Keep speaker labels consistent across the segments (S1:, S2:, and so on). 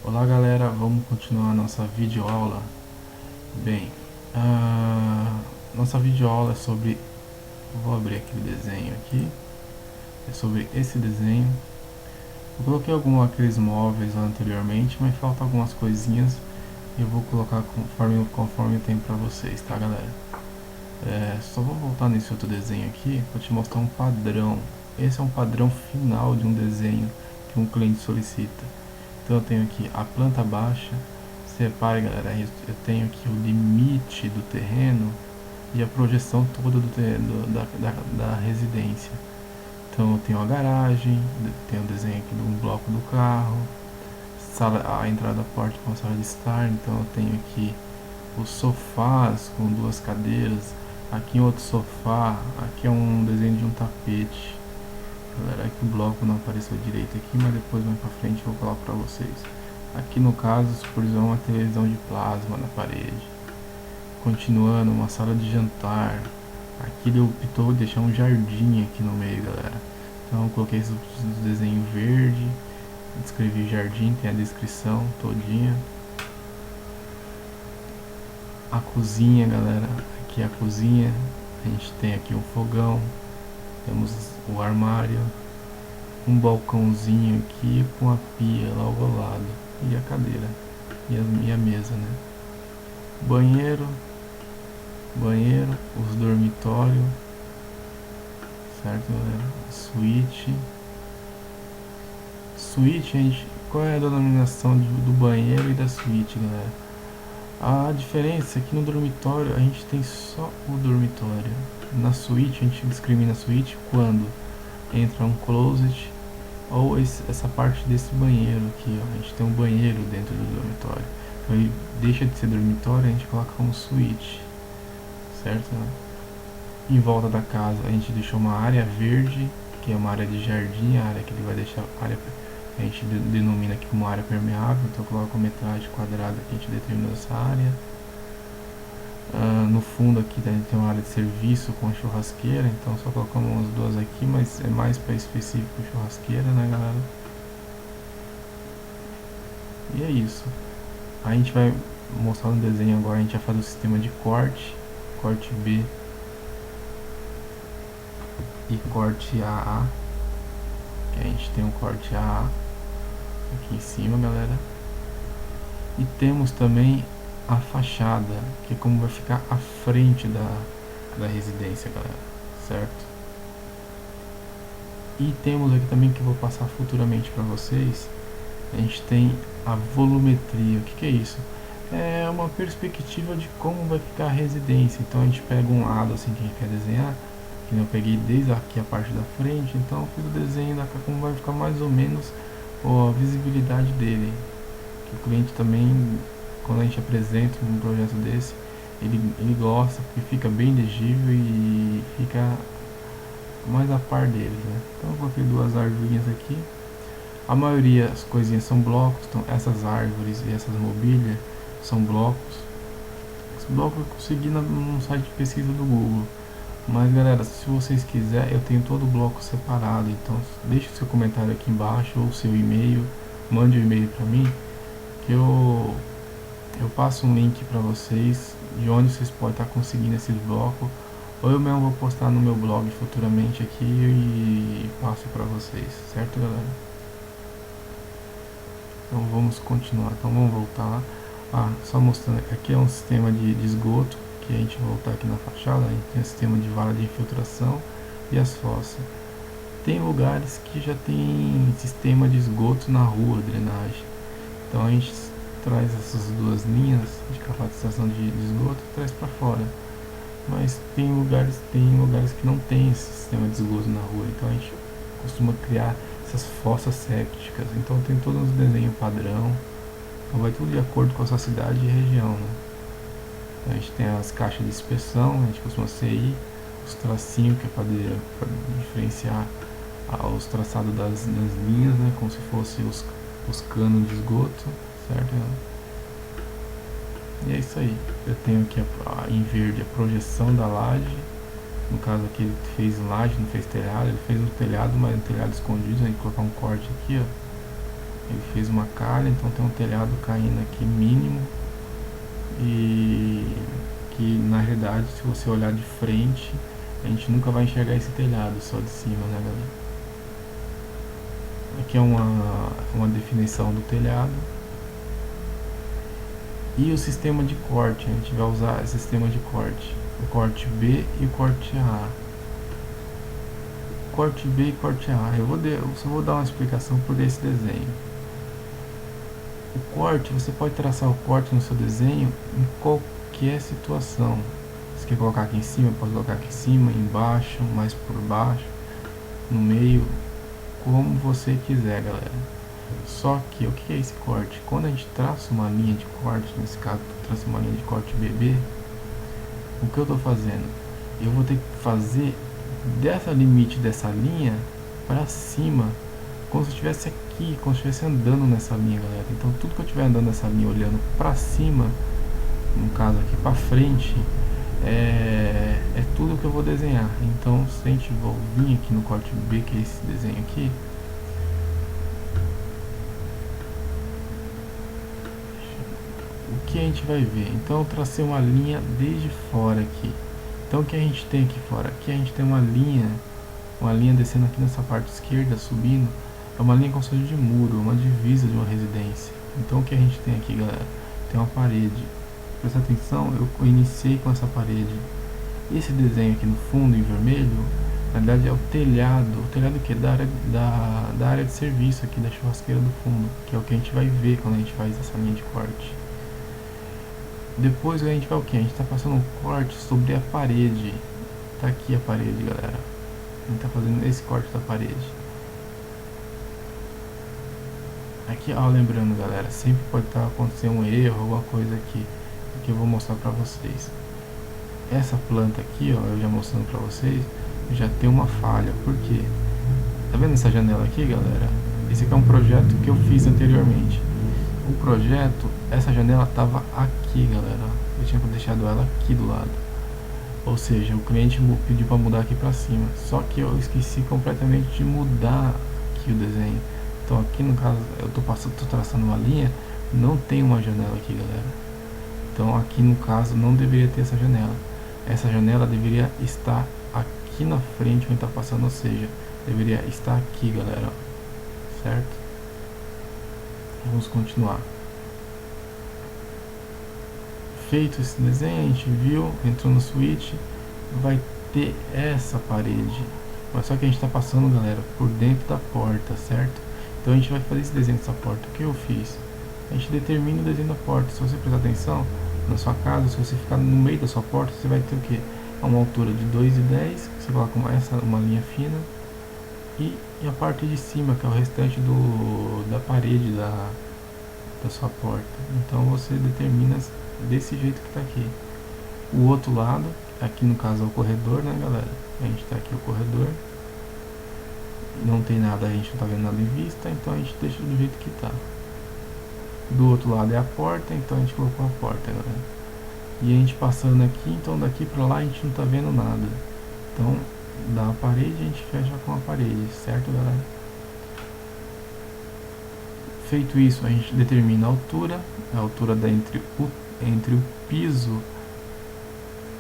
S1: Olá galera, vamos continuar a nossa videoaula. Bem, nossa videoaula é sobre, vou abrir aquele desenho aqui, é sobre esse desenho. Eu coloquei aqueles móveis lá anteriormente, mas falta algumas coisinhas e eu vou colocar conforme o tempo para vocês, tá galera? Só vou voltar nesse outro desenho aqui para te mostrar um padrão. Esse é um padrão final de um desenho que um cliente solicita. Então eu tenho aqui a planta baixa. Repare galera, eu tenho aqui o limite do terreno e a projeção toda da residência. Então eu tenho a garagem, tenho o desenho aqui de um bloco do carro, a entrada da porta com a sala de estar. Então eu tenho aqui os sofás com duas cadeiras, aqui outro sofá, aqui é um desenho de um tapete. Galera, aqui o bloco não apareceu direito aqui, mas depois mais pra frente eu vou falar pra vocês. Aqui no caso, supervisão uma televisão de plasma na parede. Continuando, uma sala de jantar. Aqui ele optou deixar um jardim aqui no meio, galera. Então eu coloquei esse desenho verde, descrevi jardim, tem a descrição todinha. A cozinha, galera, aqui é a cozinha. A gente tem aqui um fogão, temos o armário, um balcãozinho aqui com a pia lá ao lado e a cadeira e a mesa, né? Banheiro, os dormitórios, certo, galera? Suíte, qual é a denominação do banheiro e da suíte, galera? A diferença é que no dormitório a gente tem só o dormitório. Na suíte a gente discrimina a suíte quando entra um closet ou essa parte desse banheiro aqui, ó. A gente tem um banheiro dentro do dormitório. Então ele deixa de ser dormitório, a gente coloca como suíte, certo? Em volta da casa a gente deixou uma área verde, que é uma área de jardim, a área que ele vai deixar, a gente denomina aqui como área permeável. Então coloca a metragem quadrada que a gente determinou essa área. No fundo aqui a gente tem uma área de serviço com a churrasqueira, então só colocamos umas duas aqui, mas é mais para específico churrasqueira, né galera? E é isso. A gente vai mostrar no desenho agora, a gente vai fazer o sistema de corte B e corte AA, que a gente tem um corte AA aqui em cima, galera. E temos também a fachada, que é como vai ficar a frente da residência, galera, certo? E temos aqui também, que eu vou passar futuramente para vocês, a gente tem a volumetria. O que é isso? É uma perspectiva de como vai ficar a residência. Então a gente pega um lado assim que a gente quer desenhar, que eu peguei desde aqui a parte da frente, então eu fiz o desenho da como vai ficar mais ou menos a visibilidade dele. Que o cliente também, quando a gente apresenta um projeto desse, ele gosta, porque fica bem legível e fica mais a par deles, né? Então eu coloquei duas arvorinhas aqui. A maioria das coisinhas são blocos, então essas árvores e essas mobílias são blocos. Esse bloco eu consegui num site de pesquisa do Google. Mas galera, se vocês quiserem, eu tenho todo o bloco separado, então deixe o seu comentário aqui embaixo ou o seu e-mail, mande um e-mail para mim, que eu passo um link para vocês de onde vocês podem estar conseguindo esses blocos, ou eu mesmo vou postar no meu blog futuramente aqui e passo para vocês, certo galera? Então vamos continuar, então vamos voltar lá. Só mostrando que aqui é um sistema de esgoto, que a gente voltar aqui na fachada, a gente tem o sistema de vala de infiltração e as fossas. Tem lugares que já tem sistema de esgoto na rua, drenagem. Então a gente traz essas duas linhas de capacitação de esgoto e traz para fora. Mas tem lugares que não tem esse sistema de esgoto na rua, então a gente costuma criar essas fossas sépticas. Então tem todo um desenho padrão, então vai tudo de acordo com a sua cidade e região, né? Então a gente tem as caixas de inspeção, a gente costuma CI, os tracinhos, que é para diferenciar os traçados das linhas, né? Como se fossem os canos de esgoto, certo? E é isso aí. Eu tenho aqui em verde a projeção da laje. No caso aqui ele fez laje, não fez telhado. Ele fez um telhado, mas um telhado escondido. A gente colocar um corte aqui, ó. ele fez uma calha, então tem um telhado caindo aqui mínimo, e que na realidade, se você olhar de frente, a gente nunca vai enxergar esse telhado, só de cima, né, galera? Aqui é uma definição do telhado. E o sistema de corte, a gente vai usar esse sistema de corte, o corte B e o corte A. Corte B e corte A, eu só vou dar uma explicação por esse desenho. O corte, você pode traçar o corte no seu desenho em qualquer situação. Se quer colocar aqui em cima, pode colocar aqui em cima, embaixo, mais por baixo, no meio, como você quiser, galera. Só que o que é esse corte? Quando a gente traça uma linha de corte, nesse caso eu traço uma linha de corte BB, o que eu estou fazendo? Eu vou ter que fazer dessa limite dessa linha para cima, como se eu estivesse aqui, como se eu estivesse andando nessa linha, galera. Então tudo que eu estiver andando nessa linha olhando para cima, no caso aqui para frente, é tudo que eu vou desenhar. Então se a gente vir aqui no corte B, que é esse desenho aqui, o que a gente vai ver? Então eu tracei uma linha desde fora aqui. Então o que a gente tem aqui fora? Aqui a gente tem uma linha descendo aqui nessa parte esquerda, subindo. É uma linha construída de muro, uma divisa de uma residência. Então o que a gente tem aqui, galera? Tem uma parede. Presta atenção, eu iniciei com essa parede. Esse desenho aqui no fundo, em vermelho, na verdade é o telhado. O telhado que é da área de serviço aqui, da churrasqueira do fundo, que é o que a gente vai ver quando a gente faz essa linha de corte. Depois a gente vai o que? A gente está passando um corte sobre a parede. Tá aqui a parede, galera. A gente está fazendo esse corte da parede. Aqui, ó, lembrando, galera, sempre pode estar acontecendo um erro, alguma coisa aqui, que eu vou mostrar pra vocês. Essa planta aqui, ó, eu já mostrando pra vocês, já tem uma falha. Por quê? Tá vendo essa janela aqui, galera? Esse aqui é um projeto que eu fiz anteriormente. O projeto, essa janela tava aqui, galera. Eu tinha deixado ela aqui do lado. Ou seja, o cliente pediu para mudar aqui para cima. Só que eu esqueci completamente de mudar aqui o desenho. Então aqui no caso, eu tô traçando uma linha, não tem uma janela aqui, galera. Então aqui no caso não deveria ter essa janela. Essa janela deveria estar aqui na frente onde está passando, ou seja, deveria estar aqui, galera. Certo? Vamos continuar. Feito esse desenho, a gente viu, entrou no switch, vai ter essa parede, mas só que a gente está passando, galera, por dentro da porta, certo? Então a gente vai fazer esse desenho dessa porta. O que eu fiz? A gente determina o desenho da porta. Se você prestar atenção, na sua casa, se você ficar no meio da sua porta, você vai ter o que? Uma altura de 2,10, você coloca uma linha fina, e a parte de cima, que é o restante da parede da sua porta. Então você determina desse jeito que está aqui. O outro lado, aqui no caso é o corredor, né, galera? A gente está aqui o corredor, não tem nada, a gente não está vendo nada em vista, então a gente deixa do jeito que está. Do outro lado é a porta, então a gente colocou a porta, galera. E a gente passando aqui, então daqui para lá a gente não está vendo nada. Então da parede a gente fecha com a parede, certo, galera? Feito isso, a gente determina a altura entre o piso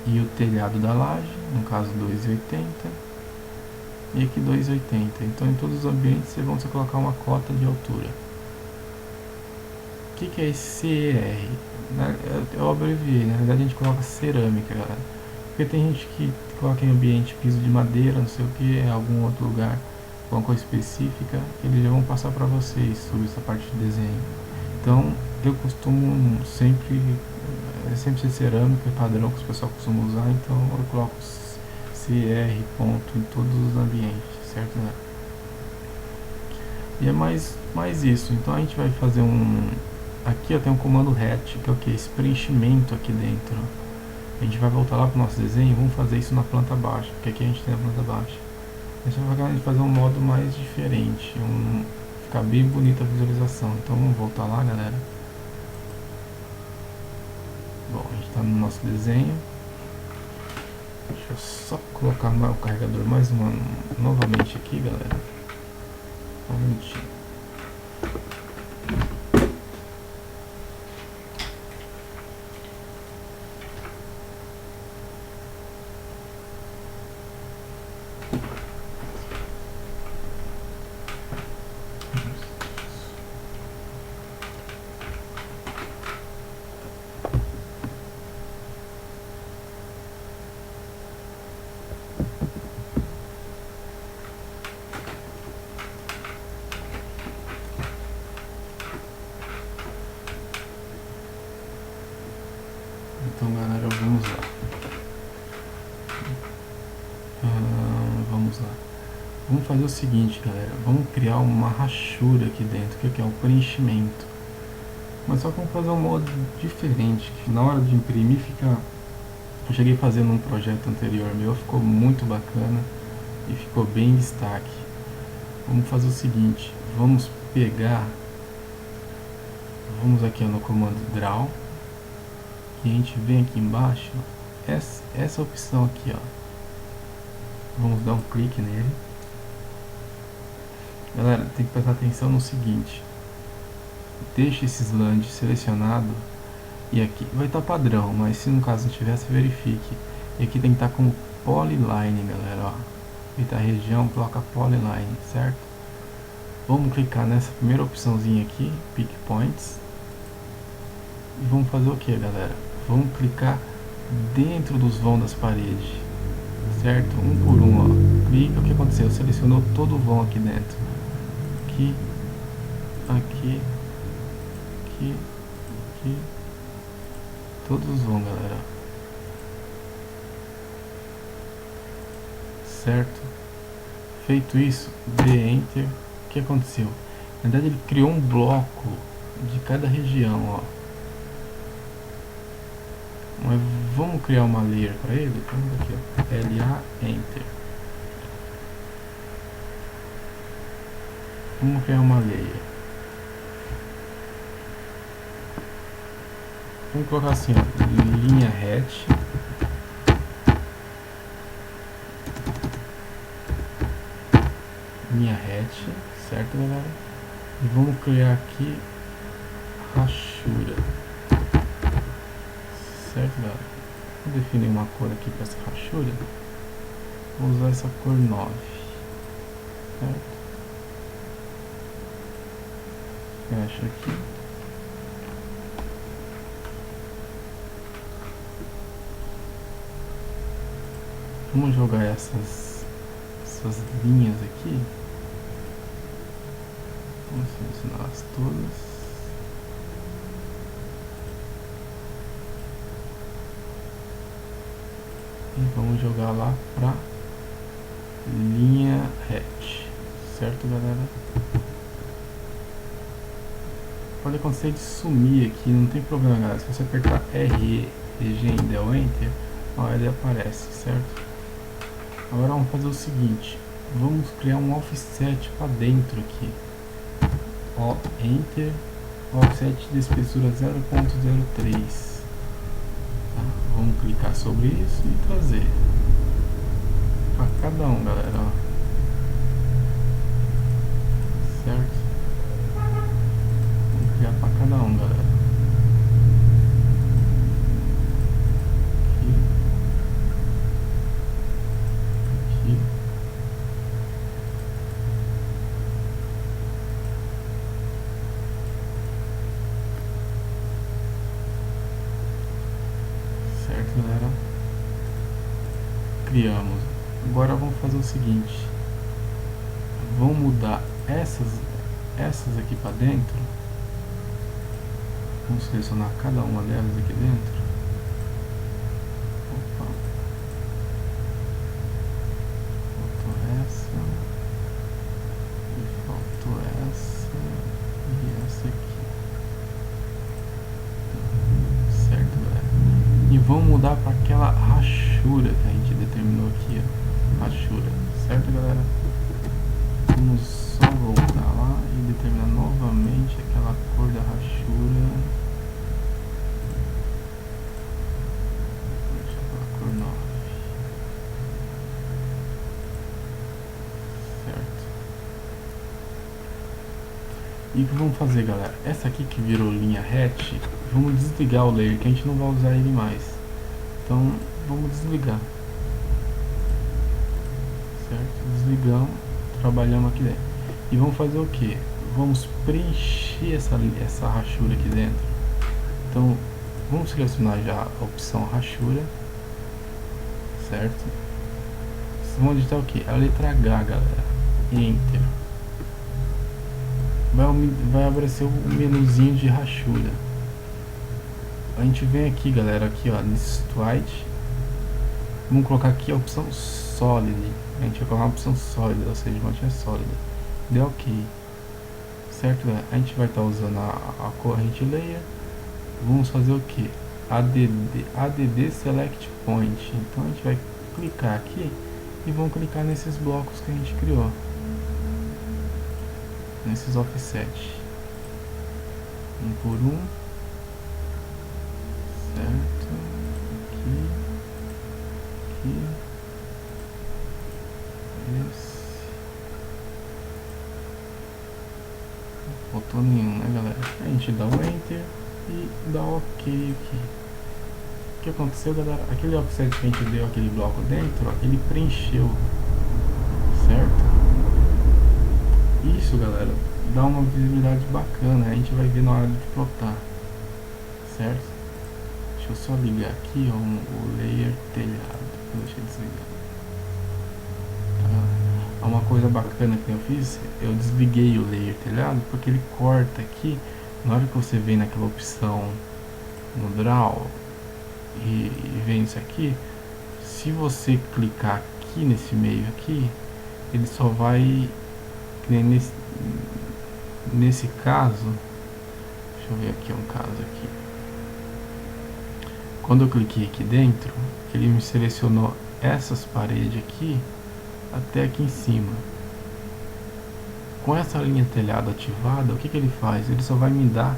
S1: e o telhado da laje, no caso 2,80, e aqui 2,80. Então em todos os ambientes você colocar uma cota de altura. O que é esse CER? Eu abreviei, na verdade a gente coloca cerâmica, galera. Porque tem gente que coloca em ambiente piso de madeira, não sei o que, em algum outro lugar, alguma coisa específica, eles já vão passar para vocês sobre essa parte de desenho. Então eu costumo sempre ser cerâmica, padrão que os pessoal costuma usar, então eu coloco CR ponto em todos os ambientes, certo, né? E é mais isso. Então a gente vai fazer aqui, ó, tem um comando RET, que é o que? Esse preenchimento aqui dentro. A gente vai voltar lá para o nosso desenho e vamos fazer isso na planta baixa, porque aqui a gente tem a planta baixa. A gente vai fazer um modo mais diferente, ficar bem bonita a visualização. Então vamos voltar lá, galera. Bom, a gente está no nosso desenho. Deixa eu só colocar o carregador novamente aqui, galera. Um minutinho. Então galera, vamos lá. Vamos lá. Vamos fazer o seguinte, galera. Vamos criar uma rachura aqui dentro, que é o preenchimento. Mas só que vamos fazer um modo diferente, que na hora de imprimir fica... Eu cheguei fazendo um projeto anterior meu, ficou muito bacana e ficou bem em destaque. Vamos fazer o seguinte, vamos pegar... Vamos aqui no comando Draw. E a gente vem aqui embaixo, essa opção aqui, ó. Vamos dar um clique nele. Galera, tem que prestar atenção no seguinte. Deixe esse slant selecionado. E aqui vai estar padrão, mas se no caso não tivesse, verifique. E aqui tem que estar como Polyline, galera, ó. Eita, região, placa Polyline, certo? Vamos clicar nessa primeira opçãozinha aqui, Pick Points. E vamos fazer o que, galera? Vamos clicar dentro dos vãos das paredes, certo? Um por um, ó. Clica, o que aconteceu? Selecionou todo o vão aqui dentro. Aqui, aqui, aqui, aqui. Todos os vão, galera. Certo? Feito isso, dê Enter. O que aconteceu? Na verdade ele criou um bloco de cada região, ó. Mas vamos criar uma layer para ele? Vamos aqui, ó. LA Enter. Vamos criar uma layer. Vamos colocar assim, ó, linha hatch. Linha hatch, certo, galera? E vamos criar aqui rachura. Certo, galera? Vou definir uma cor aqui para essa rachura. Vou usar essa cor 9. Certo? Fecha aqui. Vamos jogar essas linhas aqui. Vamos selecioná-las todas. E vamos jogar lá para linha hatch, certo, galera? Pode acontecer de sumir aqui, não tem problema, galera. Se você apertar R, G e der o Enter, ó, ele aparece, certo? Agora vamos fazer o seguinte, vamos criar um offset para dentro aqui. Ó, Enter, offset de espessura 0.03. Vamos clicar sobre isso e trazer para cada um, galera, ó. Certo? Vamos criar para cada um, galera. Aqui. Aqui. Certo, galera? Criamos. Agora vamos fazer o seguinte. Vamos mudar essas aqui para dentro. Vamos selecionar cada uma delas aqui dentro. Opa. Faltou essa. E faltou essa. E essa aqui. Certo, galera? E vamos mudar para aquela rachura que a gente determinou aqui, ó. Rachura, certo, galera? Vamos só voltar lá e determinar novamente aquela cor da rachura. Deixa eu colocar a cor 9. Certo. E o que vamos fazer, galera? Essa aqui que virou linha hatch, vamos desligar o layer, que a gente não vai usar ele mais. Então, vamos desligar. Certo? Desligamos, trabalhamos aqui dentro. E vamos fazer o que? Vamos preencher essa rachura aqui dentro. Então, vamos selecionar já a opção rachura. Certo? Vamos digitar o que? A letra H, galera. Enter. Vai aparecer o menuzinho de rachura. A gente vem aqui, galera, aqui ó, nesse White. Vamos colocar aqui a opção Solid. A gente vai colocar uma opção sólida, ou seja, uma tinha sólida. Deu ok. Certo, galera? A gente vai estar usando a corrente layer. Vamos fazer o que? ADD Select Point. Então a gente vai clicar aqui e vamos clicar nesses blocos que a gente criou, nesses offset, um por um, certo? Aqui, esse, não faltou nenhum, né, galera? A gente dá um enter e dá ok aqui. O que aconteceu, galera? Aquele offset que a gente deu, aquele bloco dentro, ó, ele preencheu, certo? Isso, galera, dá uma visibilidade bacana. A gente vai ver na hora de plotar, certo? Deixa eu só ligar aqui, ó, o layer telhado. Deixa eu desligar. Tá. Uma coisa bacana que eu fiz, eu desliguei o layer telhado porque ele corta aqui. Na hora que você vem naquela opção no draw e vem isso aqui, se você clicar aqui nesse meio aqui, ele só vai, nesse caso, deixa eu ver aqui um caso aqui. Quando eu cliquei aqui dentro, ele me selecionou essas paredes aqui até aqui em cima. Com essa linha telhado ativada, o que ele faz? Ele só vai me dar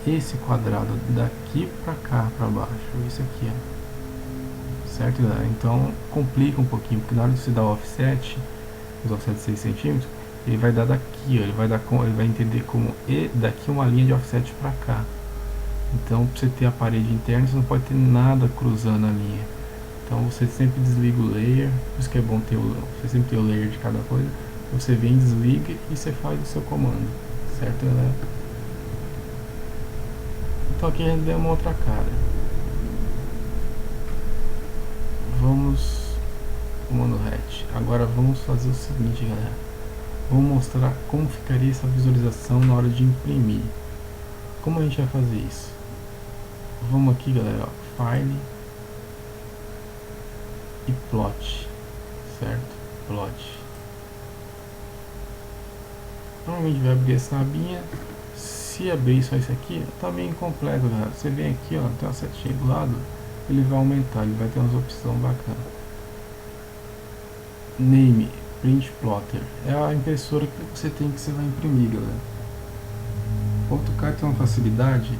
S1: esse quadrado daqui pra cá, pra baixo, isso aqui, ó. Certo, galera? Então complica um pouquinho, porque na hora de você dar o offset, os offset de 6 centímetros, ele vai dar daqui, ó, ele vai entender como daqui uma linha de offset pra cá. Então, para você ter a parede interna, você não pode ter nada cruzando a linha. Então, você sempre desliga o layer. Por isso que é bom ter você sempre ter o layer de cada coisa. Você vem, desliga e você faz o seu comando, certo, galera? Então aqui a gente deu uma outra cara. Vamos comando RET. Agora vamos fazer o seguinte, galera. Vou mostrar como ficaria essa visualização na hora de imprimir. Como a gente vai fazer isso? Vamos aqui, galera, ó, File e Plot, certo? Plot. Normalmente vai abrir essa abinha. Se abrir só isso aqui, tá meio incompleto, galera. Você vem aqui, ó, tem uma setinha do lado, ele vai aumentar, ele vai ter umas opções bacanas. Name, Print Plotter, é a impressora que você tem, que você vai imprimir, galera. O AutoCAD tem uma facilidade,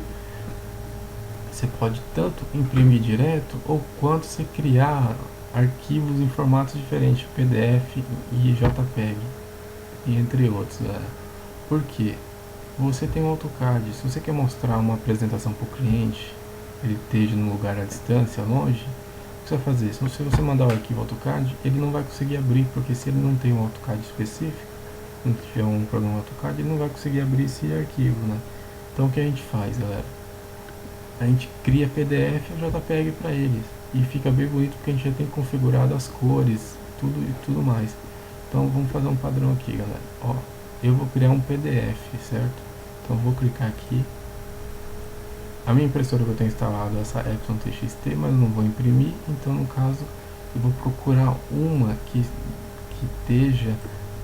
S1: você pode tanto imprimir direto, ou quanto você criar arquivos em formatos diferentes, PDF e JPEG, e entre outros, galera. Por quê? Você tem um AutoCAD, se você quer mostrar uma apresentação para o cliente, ele esteja num lugar à distância, longe, o que você vai fazer? Se você mandar o arquivo AutoCAD, ele não vai conseguir abrir, porque se ele não tem um AutoCAD específico, não tiver um programa AutoCAD, ele não vai conseguir abrir esse arquivo, né? Então o que a gente faz, galera? A gente cria PDF e JPEG para eles, e fica bem bonito porque a gente já tem configurado as cores, tudo mais. Então vamos fazer um padrão aqui, galera. Ó, eu vou criar um PDF, certo? Então vou clicar aqui. A minha impressora que eu tenho instalado é essa Epson TXT, mas eu não vou imprimir. Então no caso eu vou procurar uma que esteja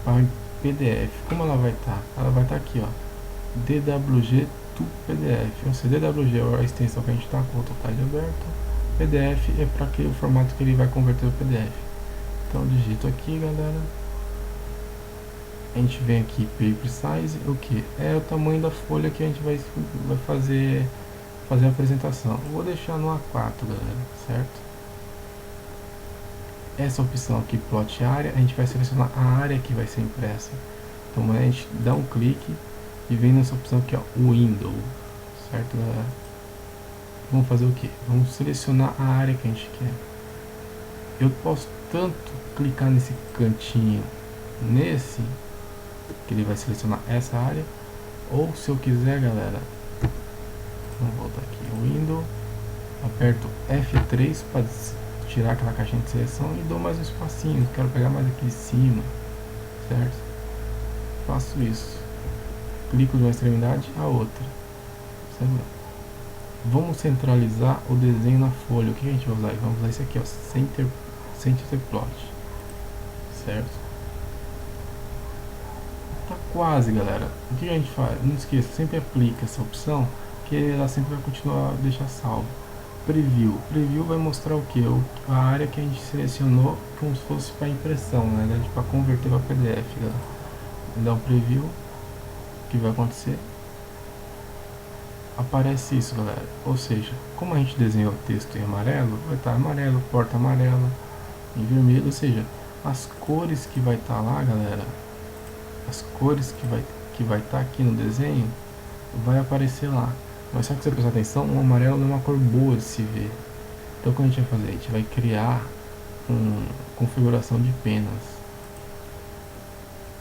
S1: para PDF. Como ela vai estar? Ela vai estar aqui, ó, DWG to PDF. Ou seja, DWG é a extensão que a gente está com o AutoCAD aberto. PDF é para aquele formato que ele vai converter o PDF. Então digito aqui, galera. A gente vem aqui, paper size, o que? É o tamanho da folha que a gente vai fazer a apresentação. Eu vou deixar no A4, galera, certo? Essa opção aqui, plot área, a gente vai selecionar a área que vai ser impressa. Então a gente dá um clique e vem nessa opção aqui, ó, Window, certo, galera? Vamos fazer o que? Vamos selecionar a área que a gente quer. Eu posso tanto clicar nesse cantinho, que ele vai selecionar essa área, ou se eu quiser, galera, vamos voltar aqui, Window, aperto F3 para tirar aquela caixinha de seleção e dou mais um espacinho, quero pegar mais aqui em cima, certo? Faço isso, clico de uma extremidade a outra, certo? Vamos centralizar o desenho na folha. O que a gente vai usar? Vamos usar esse aqui, ó, Center Plot, certo? Tá quase, galera. O que a gente faz? Não esqueça, sempre aplica essa opção, que ela sempre vai continuar a deixar salvo. Preview vai mostrar o que? A área que a gente selecionou como se fosse para impressão, né? Para converter para PDF, galera. Dá um preview, o que vai acontecer? Aparece isso, galera. Ou seja, como a gente desenhou o texto em amarelo, vai estar amarelo, porta amarela, em vermelho, ou seja, as cores que vai estar lá, galera, as cores que vai estar aqui no desenho, vai aparecer lá. Mas só que você prestar atenção, o amarelo não é uma cor boa de se ver. Então o que a gente vai fazer? A gente vai criar uma configuração de penas.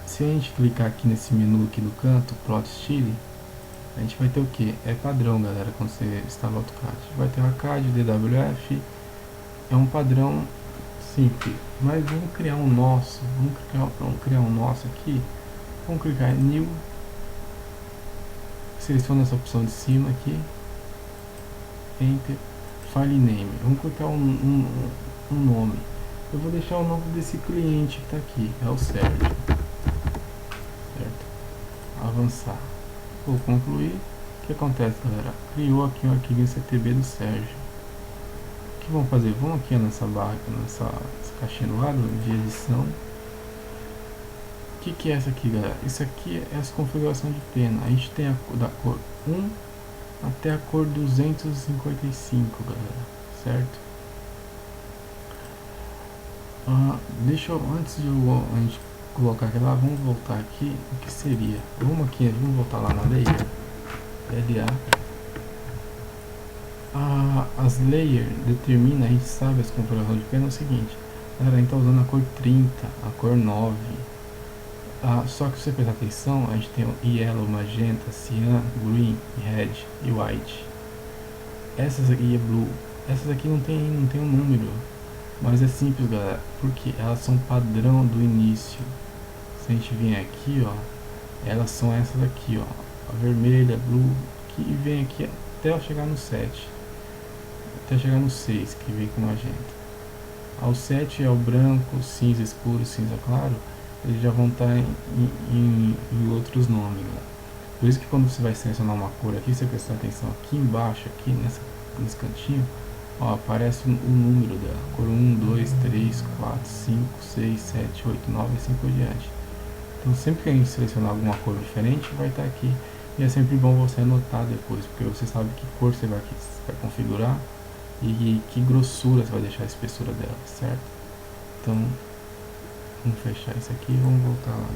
S1: Se a gente clicar aqui nesse menu aqui do canto, Plot Style, a gente vai ter o que? É padrão, galera, quando você instala o AutoCAD. Vai ter o AutoCAD, DWF, é um padrão simples. Mas vamos criar um nosso, vamos criar um nosso aqui. Vamos clicar em New, seleciona essa opção de cima aqui, Enter, File Name. Vamos colocar um nome. Eu vou deixar o nome desse cliente que está aqui, é o Sérgio. Certo? Avançar. Vou concluir. O que acontece, galera? Criou aqui um arquivo em CTB do Sérgio. O que vamos fazer? Vamos aqui nessa barra, nessa caixinha do lado de edição. O que é essa aqui, galera? Isso aqui é essa configuração de pena. A gente tem da cor 1 até a cor 255, galera, certo? Deixa eu, antes de a gente colocar aqui lá, vamos voltar aqui, o que seria? Vamos voltar lá na layer, LA. As layers determina, a gente sabe as configurações de pena é o seguinte, galera, a gente está usando a cor 30, a cor 9. Só que se você prestar atenção, a gente tem o yellow, magenta, cyan, green, red e white. Essas aqui é blue. Essas aqui não tem um número, mas é simples, galera, porque elas são padrão do início. Se a gente vier aqui, ó, elas são essas aqui, ó, a vermelha, blue, que vem aqui até chegar no 7, até chegar no 6, que vem com magenta. Ao 7 é o branco, cinza escuro, cinza claro. Eles já vão estar em outros nomes, né? Por isso que quando você vai selecionar uma cor aqui, você prestar atenção aqui embaixo, aqui nesse cantinho, ó, aparece o número dela, cor 1, 2, 3, 4, 5, 6, 7, 8, 9 e assim por diante. Então sempre que a gente selecionar alguma cor diferente, vai estar aqui. E é sempre bom você anotar depois, porque você sabe que cor você vai configurar e que grossura você vai deixar a espessura dela, certo? Então vamos fechar isso aqui e vamos voltar lá.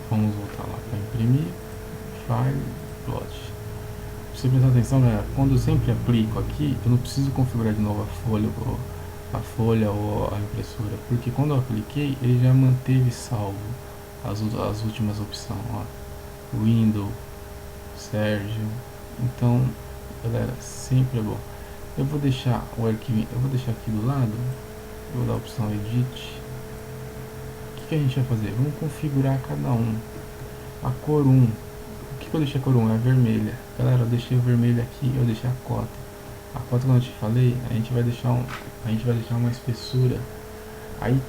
S1: Vamos voltar lá para imprimir. File, Plot. Pra você prestar atenção, galera, quando eu sempre aplico aqui, eu não preciso configurar de novo a folha ou a impressora, porque quando eu apliquei, ele já manteve salvo as últimas opções, ó. Windows, Sérgio. Então, galera, sempre é bom. Eu vou deixar o arquivo, eu vou deixar aqui do lado. Eu vou dar a opção Edit. O que a gente vai fazer? Vamos configurar cada um. A cor 1. O que eu deixei a cor 1? É a vermelha. Galera, eu deixei o vermelho aqui, eu deixei a cota. A cota, como eu te falei, a gente vai deixar uma espessura. Aí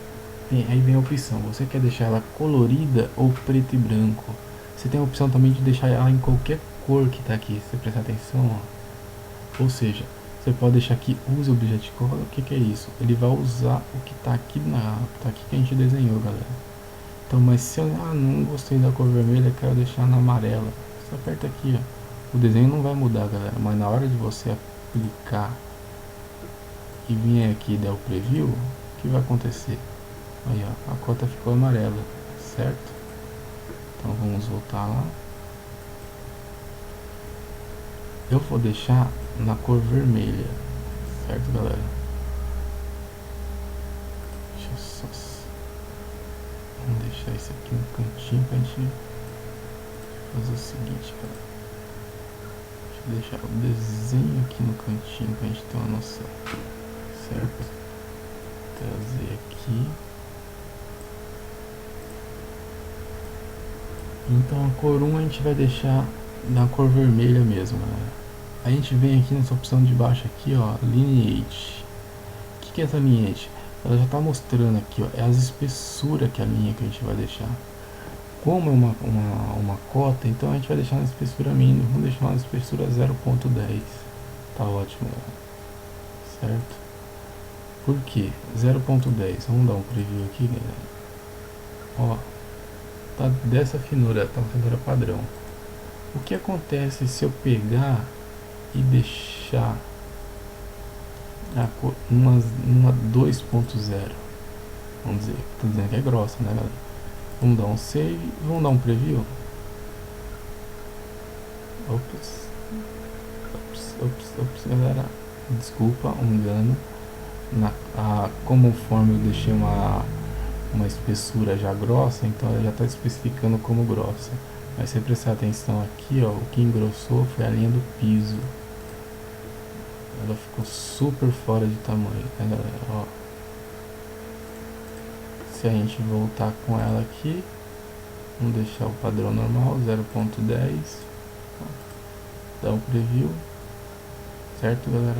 S1: vem a opção. Você quer deixar ela colorida ou preto e branco? Você tem a opção também de deixar ela em qualquer cor que está aqui. Se você prestar atenção, ó. Ou seja, você pode deixar aqui use Object Color. O que é isso? Ele vai usar o que está aqui que a gente desenhou, galera. Então, mas se eu não gostei da cor vermelha, quero deixar na amarela, você aperta aqui, ó. O desenho não vai mudar, galera, mas na hora de você aplicar e vir aqui e der o preview, o que vai acontecer? Aí, ó, a cota ficou amarela, certo? Então vamos voltar lá. Eu vou deixar na cor vermelha, certo, galera? Deixa eu só... Vamos deixar isso aqui no cantinho pra gente fazer o seguinte, galera. Deixa eu deixar o desenho aqui no cantinho pra gente ter uma noção, certo? Trazer aqui. Então a cor 1 a gente vai deixar na cor vermelha mesmo, galera. A gente vem aqui nessa opção de baixo aqui, ó, Lineage. O que é essa Lineage? Ela já está mostrando aqui, ó, é as espessuras que a linha que a gente vai deixar. Como é uma cota, então a gente vai deixar na espessura mínima, vamos deixar na espessura 0.10. Tá ótimo, galera. Certo? Por quê? 0.10. Vamos dar um preview aqui, galera. Ó, tá dessa finura, tá uma finura padrão. O que acontece se eu pegar e deixar uma 2.0? Vamos dizer, tô dizendo que é grossa, né, galera? Vamos dar um save, vamos dar um preview. Ops, galera, desculpa, um engano. Conforme eu deixei uma espessura já grossa, então ela já está especificando como grossa. Mas se você prestar atenção aqui, ó, o que engrossou foi a linha do piso. Ela ficou super fora de tamanho, né, galera? Ó. Se a gente voltar com ela aqui, vamos deixar o padrão normal, 0.10. Dá um preview, certo, galera?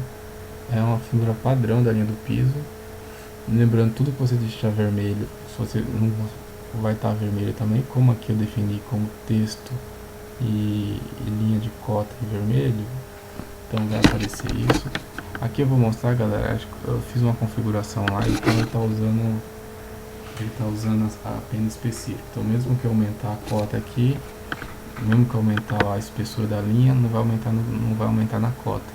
S1: É uma finura padrão da linha do piso. Lembrando, tudo que você deixar vermelho, se você não vai estar vermelho também, como aqui eu defini como texto e linha de cota em vermelho, então vai aparecer isso. Aqui eu vou mostrar, galera, acho que eu fiz uma configuração lá, então ele está usando a pena específica. Então mesmo que eu aumentar a cota aqui, mesmo que eu aumentar a espessura da linha, não vai aumentar na cota.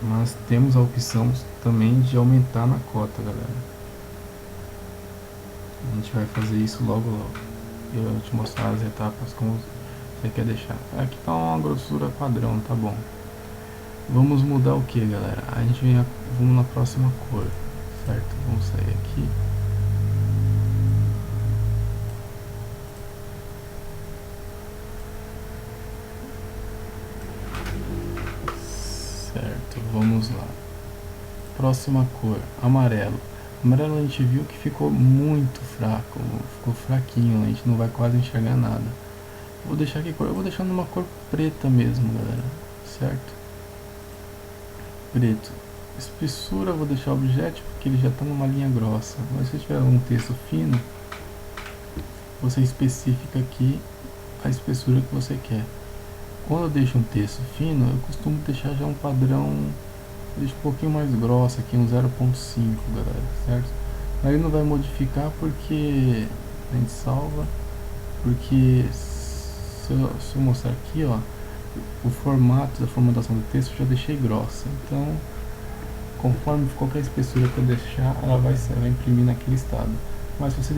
S1: Mas temos a opção também de aumentar na cota, galera. A gente vai fazer isso logo. Eu vou te mostrar as etapas como você quer deixar. Aqui tá uma grossura padrão, tá bom. Vamos mudar o que, galera? A gente vamos na próxima cor, certo? Vamos sair aqui. Certo, vamos lá. Próxima cor, amarelo. Amarelo a gente viu que ficou muito fraco, ficou fraquinho, a gente não vai quase enxergar nada. Vou deixar aqui cor, eu vou deixar numa cor preta mesmo, galera, certo? Preto. Espessura eu vou deixar objeto porque ele já está numa linha grossa, mas se tiver um texto fino, você especifica aqui a espessura que você quer. Quando eu deixo um texto fino, eu costumo deixar já um padrão, deixa um pouquinho mais grosso aqui, um 0.5, galera, certo? Aí não vai modificar porque a gente salva, porque se eu mostrar aqui, ó, o formato da formatação do texto eu já deixei grossa, então conforme qualquer espessura que eu deixar, ela vai imprimir naquele estado. Mas se você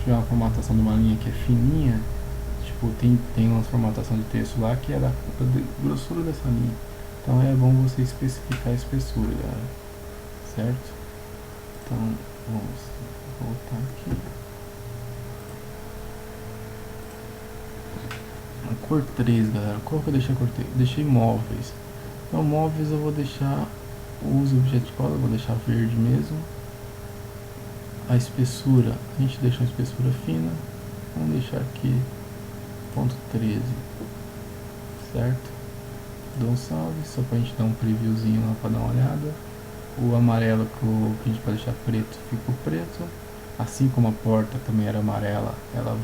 S1: tiver uma formatação de uma linha que é fininha, tipo, tem uma formatação de texto lá que é da grossura dessa linha. Então é bom você especificar a espessura, galera. Certo? Então, vamos voltar aqui. A cor 3, galera. Qual que eu deixei a cor 3? Deixei móveis. Então, móveis eu vou deixar, uso objeto de cola, eu vou deixar verde mesmo. A espessura, a gente deixa uma espessura fina. Vamos deixar aqui 0.13, certo? Dou um salve, só pra gente dar um previewzinho lá pra dar uma olhada. O amarelo que a gente vai deixar preto ficou preto, assim como a porta também era amarela, ela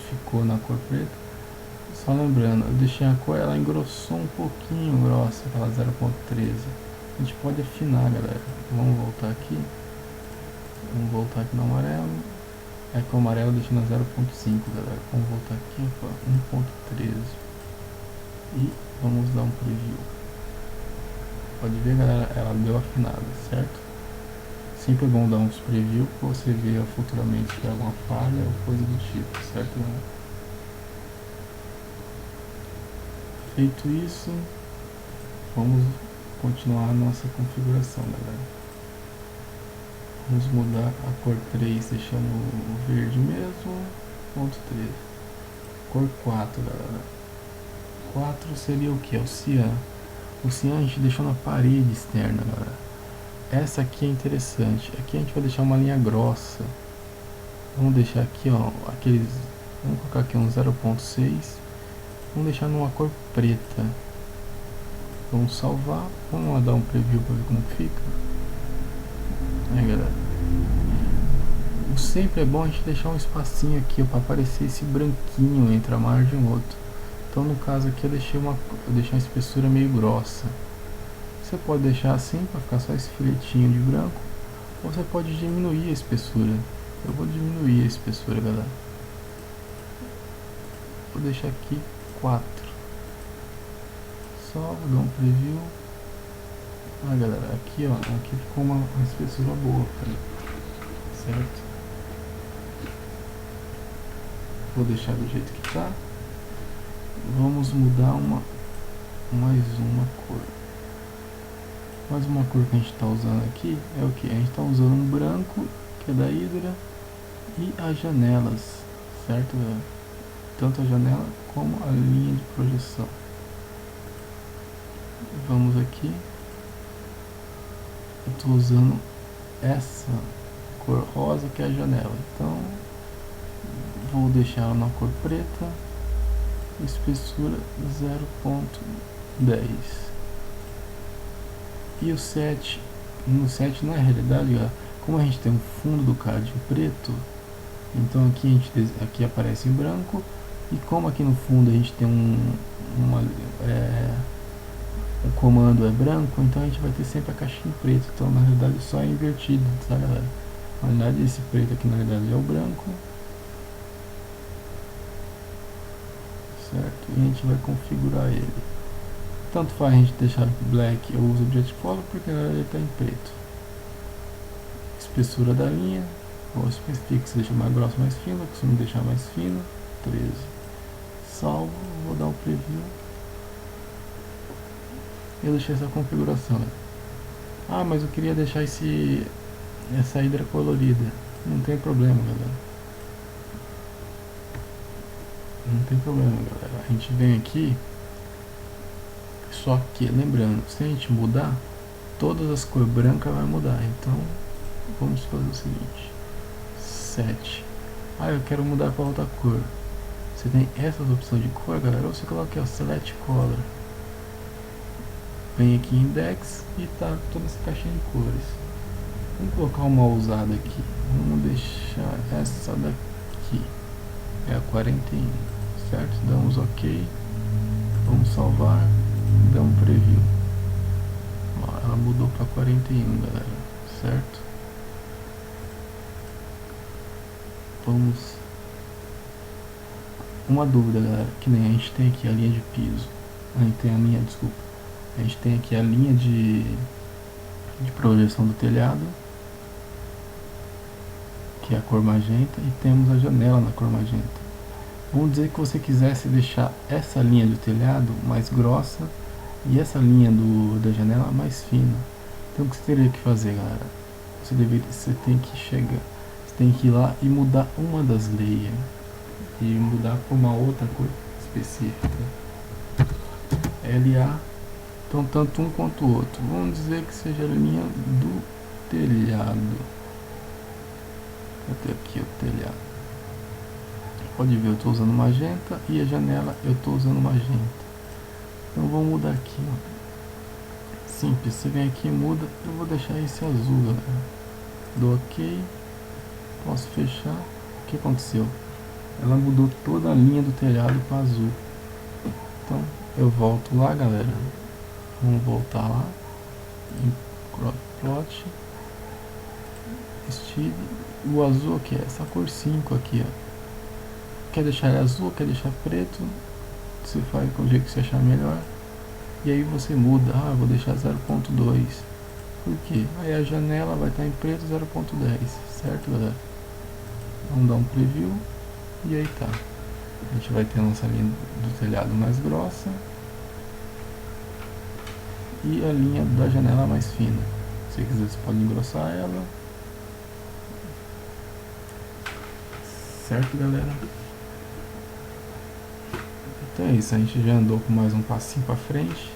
S1: ficou na cor preta. Só lembrando, eu deixei a cor, ela engrossou um pouquinho grossa, aquela 0.13. A gente pode afinar, galera. Vamos voltar aqui no amarelo. É que o amarelo deixa na 0.5, galera. Vamos voltar aqui para 1.13 e vamos dar um preview. Pode ver, galera, ela deu afinada, certo? Sempre é bom dar uns preview para você ver futuramente se tem alguma falha ou coisa do tipo, certo, galera? Feito isso, vamos continuar a nossa configuração, galera. Vamos mudar a cor 3, deixando o verde mesmo, ponto 13. Cor 4, galera. 4 seria o que? O cian. O cian a gente deixou na parede externa, galera. Essa aqui é interessante. Aqui a gente vai deixar uma linha grossa. Vamos deixar aqui, ó, Vamos colocar aqui um 0.6. Vamos deixar numa cor preta. Vamos salvar. Vamos lá dar um preview para ver como fica. Aí, galera. Sempre é bom a gente deixar um espacinho aqui para aparecer esse branquinho entre a margem e o outro. Então no caso aqui eu deixei uma espessura meio grossa. Você pode deixar assim para ficar só esse filetinho de branco, ou você pode diminuir a espessura. Eu vou diminuir a espessura, galera. Vou deixar aqui 4. Só vou dar um preview. Ah, galera, aqui ó, aqui ficou uma espessura boa, cara. Certo? Vou deixar do jeito que tá. Vamos mudar mais uma cor. Mais uma cor que a gente está usando aqui é o que? A gente está usando um branco, que é da Hydra, e as janelas, certo, galera? Tanto a janela como a linha de projeção. Vamos aqui. Eu estou usando essa cor rosa que é a janela. Então, vou deixar ela na cor preta. Espessura 0.10. E o 7, no 7 na realidade, galera, como a gente tem um fundo do card preto, então aqui aqui aparece em branco, e como aqui no fundo a gente tem o comando é branco, então a gente vai ter sempre a caixinha em preto. Então na realidade só é invertido, tá, galera? Na realidade esse preto aqui na realidade é o branco, certo? E a gente vai configurar ele. Tanto faz a gente deixar black, eu uso Objective Color porque ele está em preto. Espessura da linha, ou especifica se deixa mais grossa ou mais fina, costumo deixar mais fina, 13. Salvo, vou dar um preview. Eu deixei essa configuração. Ah, mas eu queria deixar essa hidra colorida. Não tem problema, galera. Não tem problema, galera. A gente vem aqui. Só que, lembrando, se a gente mudar, todas as cores brancas vai mudar. Então, vamos fazer o seguinte. 7. Ah, eu quero mudar para outra cor. Você tem essas opções de cor, galera. Ou você coloca aqui, ó, Select Color. Vem aqui em Index e tá toda essa caixinha de cores. Vamos colocar uma ousada aqui. Vamos deixar essa daqui. É a 41, certo? Damos OK. Vamos salvar. Dá um preview. Ó, ela mudou para 41, galera, certo? Vamos. Uma dúvida, galera, que nem a gente tem aqui a linha de piso. A gente tem a linha, desculpa. A gente tem aqui a linha de projeção do telhado, que é a cor magenta, e temos a janela na cor magenta. Vamos dizer que você quisesse deixar essa linha do telhado mais grossa e essa linha da janela mais fina. Então o que você teria que fazer, galera? Você tem que ir lá e mudar uma das layers e mudar para uma outra cor específica. LA, então tanto um quanto o outro. Vamos dizer que seja a linha do telhado. Até aqui o telhado. Pode ver, eu estou usando magenta e a janela eu estou usando magenta. Então vou mudar aqui, ó. Simples, você vem aqui e muda. Eu vou deixar esse azul, galera. Dou OK. Posso fechar. O que aconteceu? Ela mudou toda a linha do telhado para azul. Então eu volto lá, galera. Vamos voltar lá. Em plot. Estilo. O azul aqui é essa cor 5 aqui, ó. Quer deixar ele azul, quer deixar preto, você faz com o jeito que você achar melhor. E aí você muda, vou deixar 0.2. Por quê? Aí a janela vai estar em preto 0.10, certo, galera? Vamos dar um preview e aí tá. A gente vai ter a nossa linha do telhado mais grossa e a linha da janela mais fina. Se você quiser, você pode engrossar ela. Certo, galera? Então é isso, a gente já andou com mais um passinho para frente.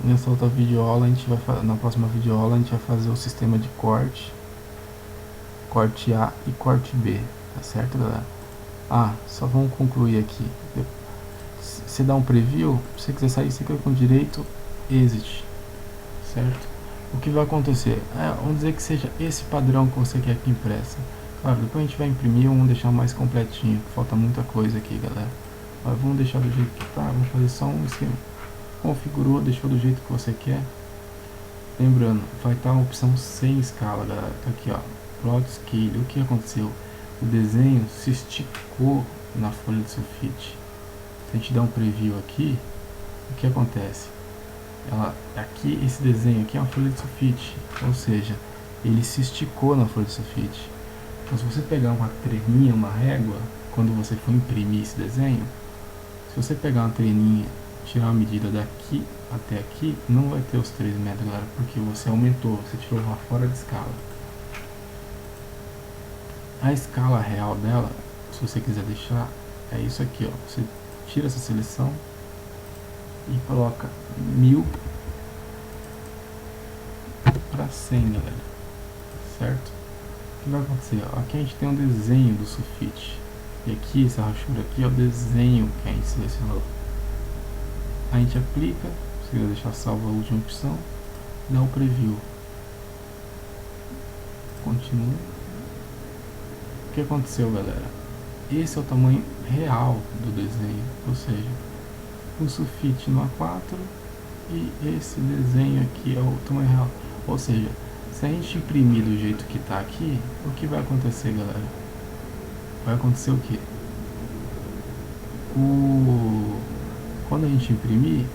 S1: Nessa outra videoaula, na próxima videoaula a gente vai fazer o sistema de corte A e corte B, tá certo, galera? Só vamos concluir aqui. Você dá um preview, se você quiser sair, você clica com direito, exit, certo? O que vai acontecer? Vamos dizer que seja esse padrão que você quer aqui impressa. Claro, depois a gente vai imprimir, vamos deixar mais completinho, falta muita coisa aqui, galera. Mas vamos deixar do jeito que tá, vamos fazer só um esquema. Configurou, deixou do jeito que você quer. Lembrando, vai estar a opção sem escala, galera. Tá aqui, ó, plot scale. O que aconteceu? O desenho se esticou na folha de sulfite. Se a gente der um preview aqui, o que acontece? Aqui, esse desenho aqui é uma folha de sulfite, ou seja, ele se esticou na folha de sulfite. Então, se você pegar uma treninha, uma régua, quando você for imprimir esse desenho, se você pegar uma treninha, tirar uma medida daqui até aqui, não vai ter os 3 metros, galera, porque você aumentou, você tirou uma fora de escala. A escala real dela, se você quiser deixar, é isso aqui, ó. Você tira essa seleção e coloca 1000 para 100, galera, certo? O que vai acontecer? Aqui a gente tem um desenho do sulfite e aqui essa rachura aqui é o desenho que a gente selecionou. A gente aplica, se quiser deixar salvo a última opção, dá o preview, continua. O que aconteceu, galera? Esse é o tamanho real do desenho, ou seja, o sulfite no A4 e esse desenho aqui é o tamanho real. Ou seja, se a gente imprimir do jeito que está aqui, o que vai acontecer, galera? Vai acontecer o que? Quando a gente imprimir,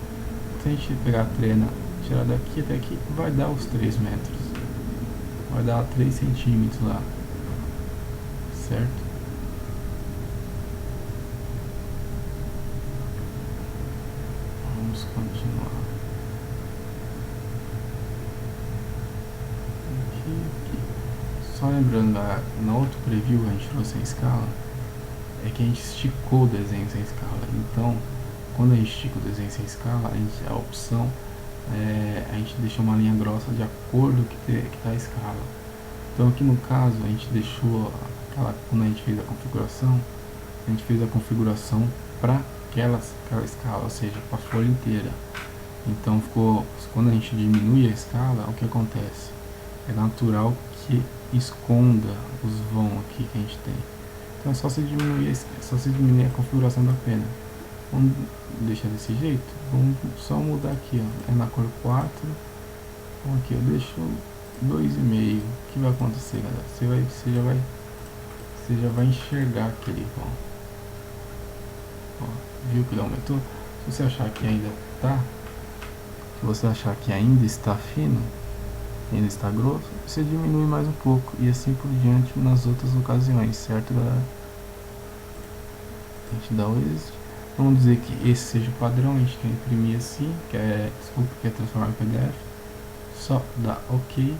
S1: se a gente pegar a trena, tirar daqui até aqui, vai dar os 3 metros. Vai dar 3 centímetros lá, certo? Vamos continuar. Aqui. Só lembrando, na outro preview que a gente trouxe sem escala, é que a gente esticou o desenho sem escala. Então, quando a gente estica o desenho sem escala, a opção a gente deixa uma linha grossa de acordo que está a escala. Então aqui no caso a gente deixou quando a gente fez a configuração para aquela escala, ou seja, para a folha inteira. Então quando a gente diminui a escala, o que acontece? É natural que esconda os vão aqui que a gente tem. Então é só se diminuir a configuração da pena. Vamos deixar desse jeito. Vamos só mudar aqui, ó. É na cor 4. Então aqui eu deixo 2,5. O que vai acontecer, galera? Você já vai enxergar aquele vão. Ó, viu que ele aumentou? Se você achar que ainda está fino, ainda está grosso, você diminui mais um pouco e assim por diante nas outras ocasiões, certo, galera? A gente dá o exit. Vamos dizer que esse seja o padrão, a gente quer imprimir assim, quer transformar em PDF, só dá OK.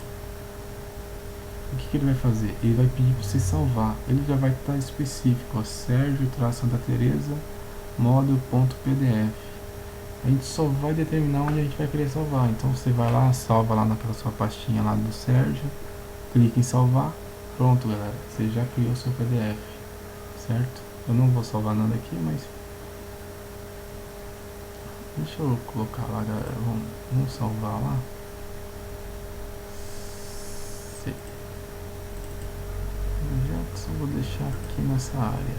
S1: O que ele vai fazer? Ele vai pedir para você salvar, ele já vai estar específico, ó, Sérgio-Santa Teresa model.pdf. A gente só vai determinar onde a gente vai querer salvar, então você vai lá, salva lá naquela sua pastinha lá do Sérgio, clica em salvar, pronto, galera, você já criou seu PDF, certo? Eu não vou salvar nada aqui, mas deixa eu colocar lá, galera. Vamos salvar lá. Jackson, vou deixar aqui nessa área.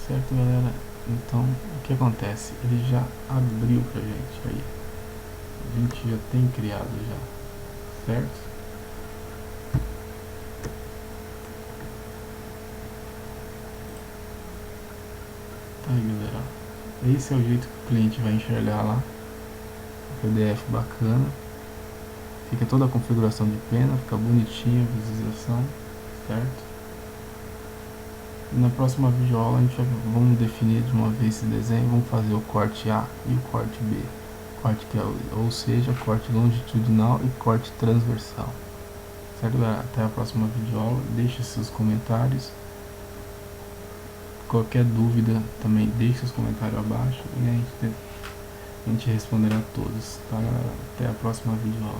S1: Certo, galera? Então, o que acontece? Ele já abriu pra gente aí. A gente já tem criado já. Certo? Tá aí, galera. Esse é o jeito que o cliente vai enxergar lá. PDF bacana. Fica toda a configuração de pena, fica bonitinha a visualização, certo? E na próxima videoaula vamos definir de uma vez esse desenho, vamos fazer o corte A e o corte B. Corte que é, ou seja, corte longitudinal e corte transversal. Certo, galera? Até a próxima videoaula. Deixe seus comentários. Qualquer dúvida também deixe seus comentários abaixo e a gente responderá a todos, tá, galera? Até a próxima videoaula.